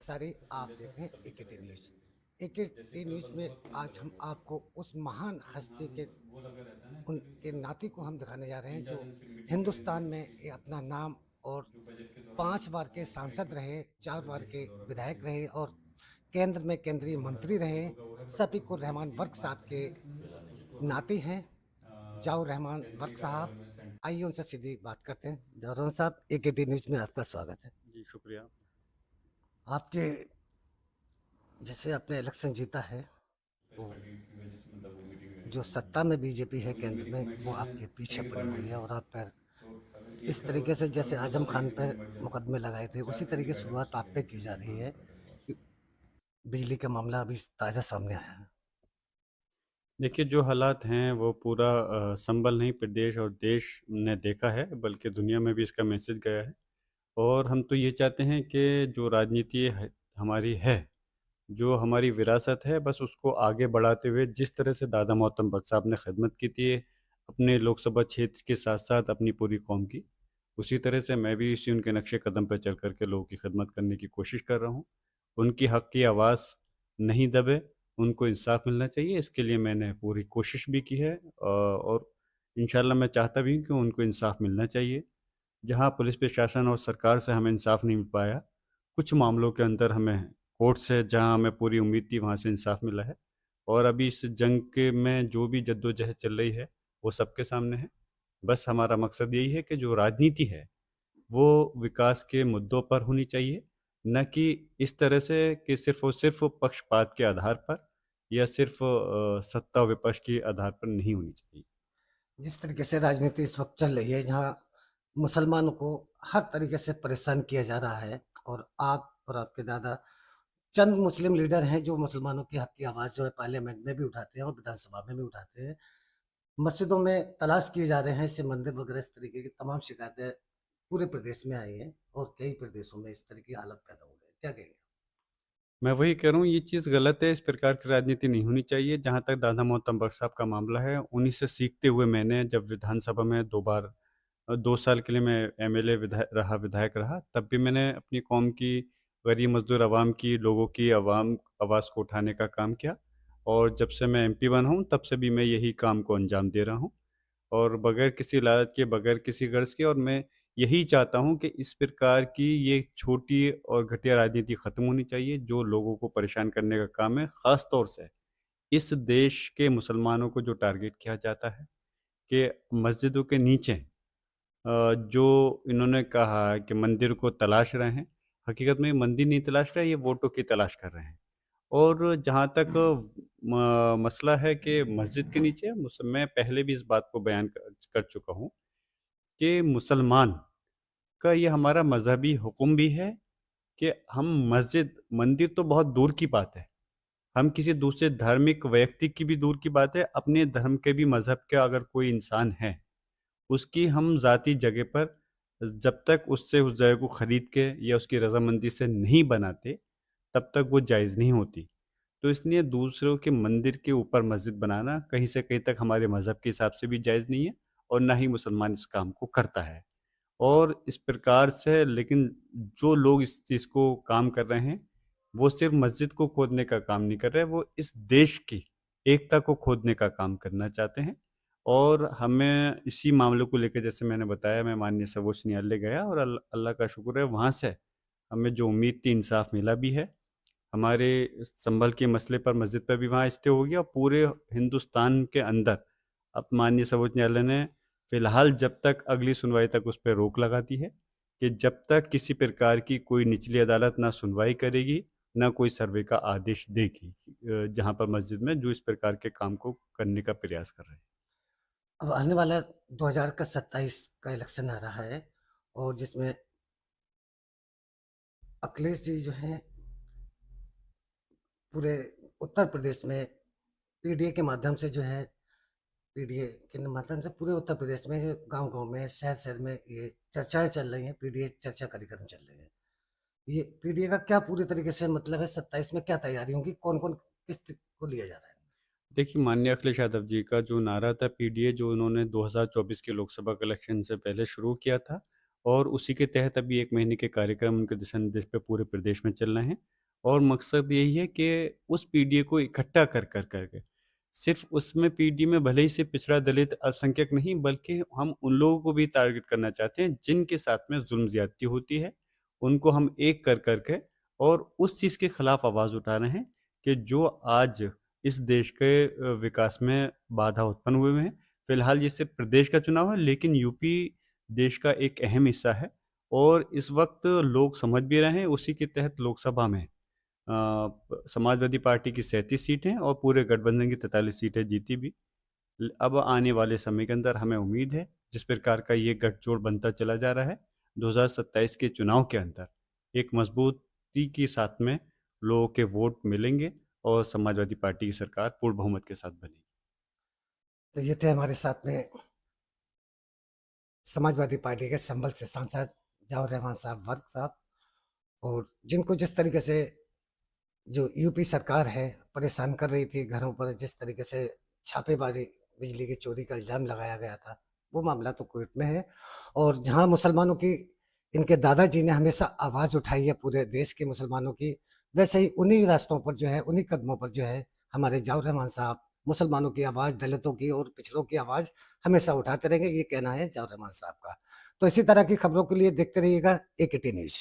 सारे आप देख रहे हैं एकेटी न्यूज। एकेटी न्यूज में आज हम आपको उस महान हस्ती के उनके नाती को हम दिखाने जा रहे हैं जो हिंदुस्तान में अपना नाम और 5 बार के सांसद रहे, 4 बार के विधायक रहे और केंद्र में केंद्रीय मंत्री रहे। शफीकुर रहमान वर्क साहब के नाती हैं। जाऊर रहमान वर्क साहब, आइए उनसे सीधी बात करते हैं। जाऊर रहमान साहब, एकेटी न्यूज में आपका स्वागत है। जी, शुक्रिया। आपके जैसे आपने इलेक्शन जीता है, तो मतलब वो मीटिंग में जो सत्ता में बीजेपी है केंद्र में, वो आपके पीछे पड़ी हुई है और आप पर इस तरीके से जैसे आजम खान पे मुकदमे लगाए थे, उसी तरीके से शुरुआत आप पे की जा रही है। बिजली का मामला अभी ताज़ा सामने आया है। देखिए, जो हालात हैं वो पूरा संभल नहीं प्रदेश और देश ने देखा है, बल्कि दुनिया में भी इसका मैसेज गया है। और हम तो ये चाहते हैं कि जो राजनीति है हमारी है, जो हमारी विरासत है, बस उसको आगे बढ़ाते हुए जिस तरह से दादा मोहतरम भगत साहब ने खिदमत की थी अपने लोकसभा क्षेत्र के साथ-साथ अपनी पूरी कौम की, उसी तरह से मैं भी इसी उनके नक्शे कदम पर चल कर के लोगों की खिदमत करने की कोशिश कर रहा हूँ। उनकी हक़ की आवाज़ नहीं दबे, उनको इंसाफ़ मिलना चाहिए, इसके लिए मैंने पूरी कोशिश भी की है और इंशाअल्लाह मैं चाहता भी हूँ कि उनको इंसाफ़ मिलना चाहिए। जहाँ पुलिस प्रशासन और सरकार से हमें इंसाफ़ नहीं मिल पाया, कुछ मामलों के अंदर हमें कोर्ट से जहाँ हमें पूरी उम्मीद थी वहाँ से इंसाफ़ मिला है। और अभी इस जंग के में जो भी जद्दोजहद चल रही है, वो सबके सामने है। बस हमारा मकसद यही है कि जो राजनीति है, वो विकास के मुद्दों पर होनी चाहिए, न कि इस तरह से कि सिर्फ़ और सिर्फ़ पक्षपात के आधार पर या सिर्फ़ सत्ता विपक्ष के आधार पर नहीं होनी चाहिए। जिस तरीके से राजनीति इस वक्त चल रही है, जहाँ मुसलमानों को हर तरीके से परेशान किया जा रहा है और आप और आपके दादा चंद मुस्लिम लीडर हैं जो मुसलमानों के हक की आवाज़ जो है पार्लियामेंट में भी उठाते हैं और विधानसभा में भी उठाते हैं। मस्जिदों में तलाश किए जा रहे हैं, ऐसे मंदिर वगैरह, इस तरीके की तमाम शिकायतें पूरे प्रदेश में आई हैं और कई प्रदेशों में इस तरह की हालत पैदा हो गई है। क्या कहेंगे? मैं वही कह रहा हूँ, ये चीज़ गलत है, इस प्रकार की राजनीति नहीं होनी चाहिए। जहाँ तक दादा मोहतरम बख्श साहब का मामला है, उन्हीं से सीखते हुए मैंने जब विधानसभा में 2 बार 2 साल के लिए मैं एमएलए विधायक रहा, तब भी मैंने अपनी कौम की गरीब मज़दूर अवाम की, लोगों की आवाम आवाज़ को उठाने का काम किया। और जब से मैं एमपी बना हूँ, तब से भी मैं यही काम को अंजाम दे रहा हूँ। और बगैर किसी लालच के, बगैर किसी गर्ज़ के, और मैं यही चाहता हूँ कि इस प्रकार की ये छोटी और घटिया राजनीति ख़त्म होनी चाहिए, जो लोगों को परेशान करने का काम है। ख़ास तौर से इस देश के मुसलमानों को जो टारगेट किया जाता है कि मस्जिदों के नीचे जो इन्होंने कहा कि मंदिर को तलाश रहे हैं, हकीकत में ये मंदिर नहीं तलाश रहे, ये वोटों की तलाश कर रहे हैं। और जहाँ तक मसला है कि मस्जिद के नीचे मैं पहले भी इस बात को बयान कर चुका हूँ कि मुसलमान का ये हमारा मज़हबी हुक्म भी है कि हम मस्जिद मंदिर तो बहुत दूर की बात है। हम किसी दूसरे धार्मिक व्यक्ति की भी दूर की बात है, अपने धर्म के भी मज़हब का अगर कोई इंसान है, उसकी हम ज़ाती जगह पर जब तक उससे उस जगह को खरीद के या उसकी रज़ामंदी से नहीं बनाते, तब तक वो जायज़ नहीं होती। तो इसलिए दूसरों के मंदिर के ऊपर मस्जिद बनाना कहीं से कहीं तक हमारे मज़हब के हिसाब से भी जायज़ नहीं है और ना ही मुसलमान इस काम को करता है। और इस प्रकार से लेकिन जो लोग इस चीज़ को काम कर रहे हैं, वो सिर्फ़ मस्जिद को खोदने का काम नहीं कर रहे हैं, वो इस देश की एकता को खोदने का काम करना चाहते हैं। और हमें इसी मामले को लेके जैसे मैंने बताया, मैं माननीय सर्वोच्च न्यायालय गया और अल्लाह का शुक्र है वहाँ से हमें जो उम्मीद थी इंसाफ़ मिला भी है। हमारे संभल के मसले पर मस्जिद पे भी वहाँ स्टे हो गया और पूरे हिंदुस्तान के अंदर अब माननीय सर्वोच्च न्यायालय ने फ़िलहाल जब तक अगली सुनवाई तक उस पे रोक लगा दी है कि जब तक किसी प्रकार की कोई निचली अदालत ना सुनवाई करेगी, ना कोई सर्वे का आदेश देगी जहाँ पर मस्जिद में जो इस प्रकार के काम को करने का प्रयास कर रहे हैं। अब आने वाला 2027 का इलेक्शन आ रहा है और जिसमें अखिलेश जी जो हैं पूरे उत्तर प्रदेश में पीडीए के माध्यम से जो है पीडीए के माध्यम से पूरे उत्तर प्रदेश में गांव-गांव में, शहर-शहर में ये चर्चाएँ चल रही हैं, पीडीए चर्चा कार्यक्रम चल रहे हैं। ये पीडीए का क्या पूरी तरीके से मतलब है, 27 में क्या तैयारी होगी? कौन-कौन किस को लिया जा रहा है? देखिए, माननीय अखिलेश यादव जी का जो नारा था पीडीए जो उन्होंने 2024 के लोकसभा के इलेक्शन से पहले शुरू किया था, और उसी के तहत अभी 1 महीने के कार्यक्रम उनके दिशा निर्देश पे पूरे प्रदेश में चल रहे हैं और मकसद यही है कि उस पीढ़ी को इकट्ठा कर के सिर्फ़ उसमें पीढ़ी में भले ही से पिछड़ा, दलित, अल्पसंख्यक नहीं बल्कि हम उन लोगों को भी टारगेट करना चाहते हैं जिनके साथ में ज़ुल्म ज़्यादती होती है। उनको हम एक कर के और उस चीज़ के खिलाफ आवाज़ उठा रहे हैं कि जो आज इस देश के विकास में बाधा उत्पन्न हुए हैं। फ़िलहाल ये सिर्फ़ प्रदेश का चुनाव है लेकिन यूपी देश का एक अहम हिस्सा है और इस वक़्त लोग समझ भी रहे हैं, उसी के तहत लोकसभा में समाजवादी पार्टी की 37 सीटें और पूरे गठबंधन की 43 सीटें जीती भी। अब आने वाले समय के अंदर हमें उम्मीद है, जिस प्रकार का ये गठजोड़ बनता चला जा रहा है, 2027 के चुनाव के अंदर एक मजबूती के साथ में लोगों के वोट मिलेंगे और समाजवादी पार्टी की सरकार पूर्ण बहुमत के साथ बनेगी। तो ये थे हमारे साथ में समाजवादी पार्टी के संभल से सांसद जावेद रहमान साहब, वर्क साहब, और जिनको जिस तरीके से जो यूपी सरकार है परेशान कर रही थी, घरों पर जिस तरीके से छापेमारी, बिजली की चोरी का इल्ज़ाम लगाया गया था, वो मामला तो कोर्ट में है। और जहाँ मुसलमानों की इनके दादाजी ने हमेशा आवाज़ उठाई है पूरे देश के मुसलमानों की, वैसे ही उन्हीं रास्तों पर जो है, उन्हीं कदमों पर जो है, हमारे जावेद रहमान साहब मुसलमानों की आवाज़, दलितों की और पिछड़ों की आवाज़ हमेशा उठाते रहेंगे, ये कहना है जावेद रहमान साहब का। तो इसी तरह की खबरों के लिए देखते रहिएगा एकेटी न्यूज़।